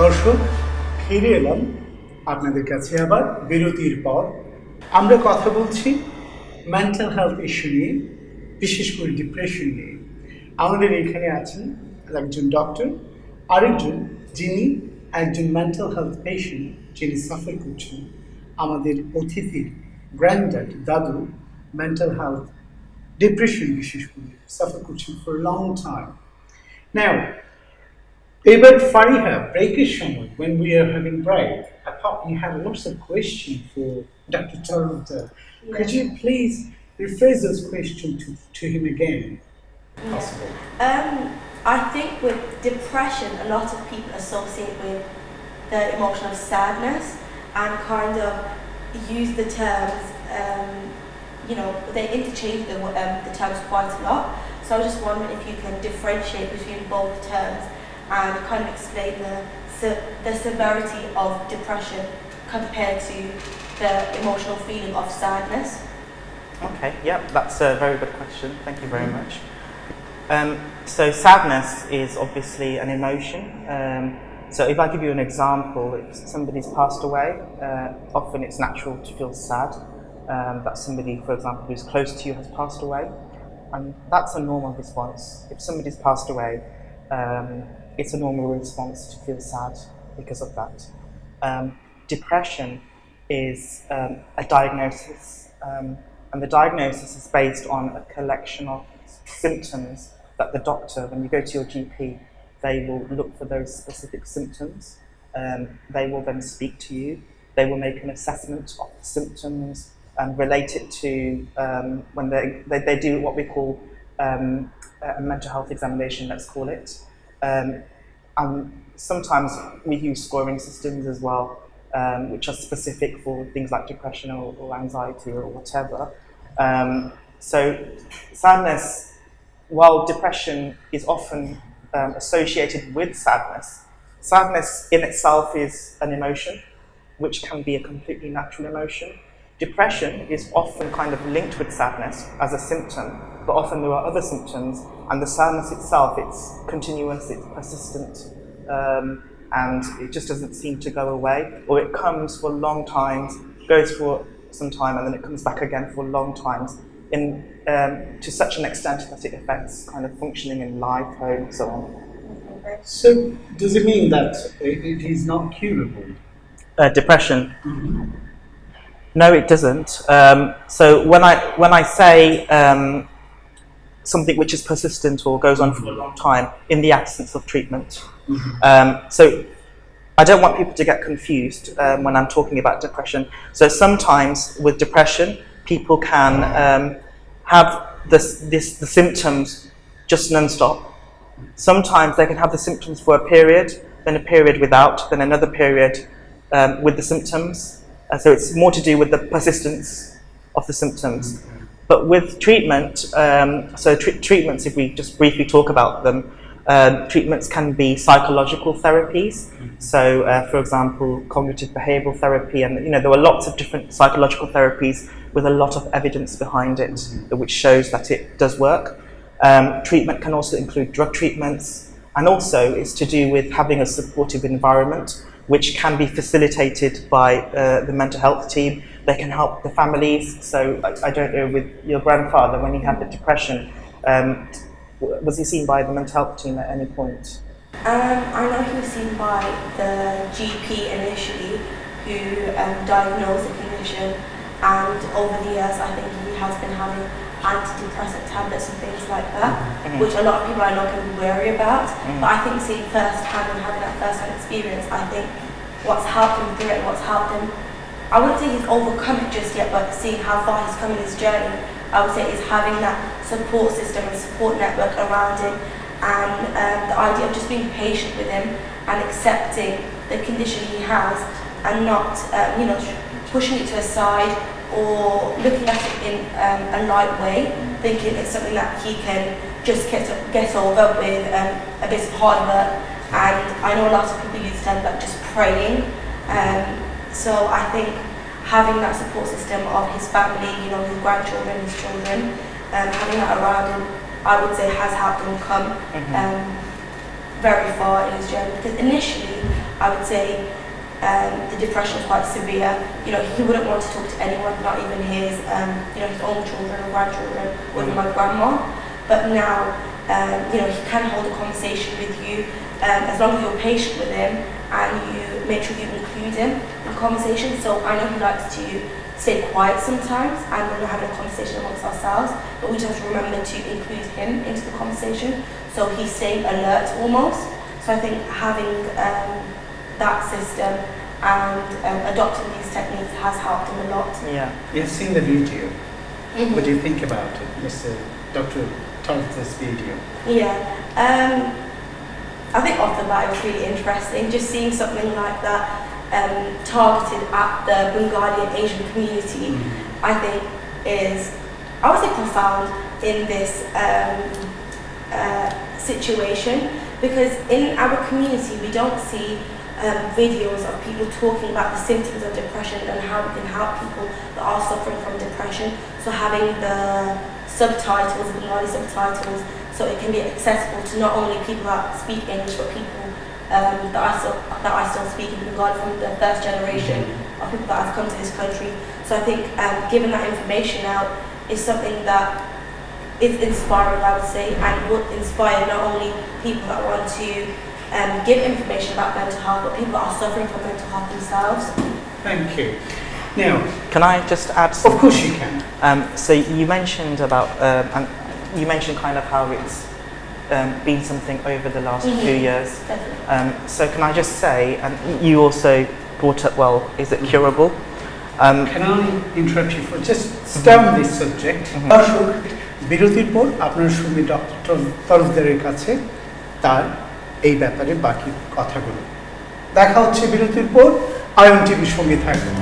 দর্শক, ফিরে এলাম আপনাদের কাছে আবার বিরতির পর। আমরা কথা বলছি মেন্টাল হেলথ ইস্যু নিয়ে, বিশেষ করে ডিপ্রেশন নিয়ে। আমাদের এখানে আছেন একজন ডক্টর, আরেকজন যিনি একজন মেন্টাল হেলথ পেশেন্ট, যিনি সাফার করছেন। আমাদের অতিথির গ্র্যান্ডড্যাড, দাদু মেন্টাল হেলথ ডিপ্রেশন বিশেষ করে সাফার করছেন for long time. Now, About Fariha, breakish somewhat, when we are having break, I thought you had lots of questions for Dr. Toronto. Yeah. Could you please rephrase those questions to him again? Possible. I think with depression, a lot of people associate with the emotion of sadness and kind of use the terms, they interchange the terms quite a lot. So I was just wondering if you can differentiate between both terms and kind of explain the severity of depression compared to the emotional feeling of sadness. Okay, yeah, that's a very good question. Thank you very much. So sadness is obviously an emotion. So if I give you an example, if somebody's passed away, often it's natural to feel sad that somebody, for example, who's close to you has passed away. And that's a normal response. If somebody's passed away, it's a normal response to feel sad because of that. Depression is a diagnosis, and the diagnosis is based on a collection of symptoms that the doctor, when you go to your GP, they will look for those specific symptoms. They will then speak to you. They will make an assessment of the symptoms and relate it to when they do what we call a mental health examination, let's call it. And sometimes we use scoring systems as well, which are specific for things like depression or anxiety or whatever. So sadness, while depression is often associated with sadness, sadness in itself is an emotion, which can be a completely natural emotion. Depression is often kind of linked with sadness as a symptom, but often there are other symptoms, and the sadness itself, it's continuous, it's persistent, and it just doesn't seem to go away, or it comes for long times, goes for some time, and then it comes back again for long times, to such an extent that it affects kind of functioning in life, home, and so on. So, does it mean that it is not curable? Depression? Mm-hmm. No, it doesn't. So when I say something which is persistent or goes on for a long time in the absence of treatment, so I don't want people to get confused when I'm talking about depression. So sometimes with depression, people can have the symptoms just non-stop. Sometimes they can have the symptoms for a period, then a period without, then another period with the symptoms. So it's more to do with the persistence of the symptoms. But with treatment, treatments, if we just briefly talk about them, treatments can be psychological therapies. So, for example, cognitive behavioral therapy, and there are lots of different psychological therapies with a lot of evidence behind it, which shows that it does work. Treatment can also include drug treatments, and also it's to do with having a supportive environment, which can be facilitated by the mental health team. They can help the families. So I don't know, with your grandfather, when he had the depression, was he seen by the mental health team at any point? I know he was seen by the GP initially, who diagnosed the condition, and over the years I think he has been having antidepressant tablets and things like that, which a lot of people I know can be wary about. But I think seeing firsthand and having that first-hand experience, I think what's helped him through it, what's helped him, I wouldn't say he's overcome it just yet, but seeing how far he's come in his journey, I would say is having that support system and support network around him, and the idea of just being patient with him and accepting the condition he has, and not pushing it to a side or looking at it in a light way, thinking it's something that he can just get over with a bit of hard work. And I know a lot of people use terms like just praying. So I think having that support system of his family, his grandchildren, his children, having that around him, I would say has helped him come very far in his journey, because initially I would say the depression was quite severe. You know, he wouldn't want to talk to anyone, not even his his own children or grandchildren, or even my grandma. But now, he can hold a conversation with you as long as you're patient with him and you make sure you include him in conversation. So I know he likes to stay quiet sometimes, and when we're having a conversation amongst ourselves, but we just have to remember to include him into the conversation, so he's staying alert almost. So I think having that system and adopting these techniques has helped him a lot. Yeah. You've seen the video. What do you think about it, Mr. Dr. Tarth's video? Yeah. I think off the bat it was really interesting, just seeing something like that targeted at the Bengali and Asian community. I think is, I would say, profound in this situation, because in our community we don't see videos of people talking about the symptoms of depression and how we can help people that are suffering from depression. So having the subtitles, Bengali subtitles, so it can be accessible to not only people that speak English, but people that I still speak in Bengali from the first generation of people that have come to this country. So I think giving that information out is something that is inspiring, I would say, and would inspire not only people that want to give information about mental health, but people that are suffering from mental health themselves. Thank you. Now, can I just add something? Of course you can. So you mentioned about, and you mentioned kind of how it's been something over the last few years. So can I just say, and you also brought up, well, is it curable? Can I interrupt you for just stay on this subject? দর্শক, বিরতির পর আপনারা শুনবেন doctor তরফদারের কাছে তার এই ব্যাপারে বাকি কথাগুলো। দেখা হচ্ছে বিরতির পর, আয়ন টিভির সঙ্গে থাকবেন।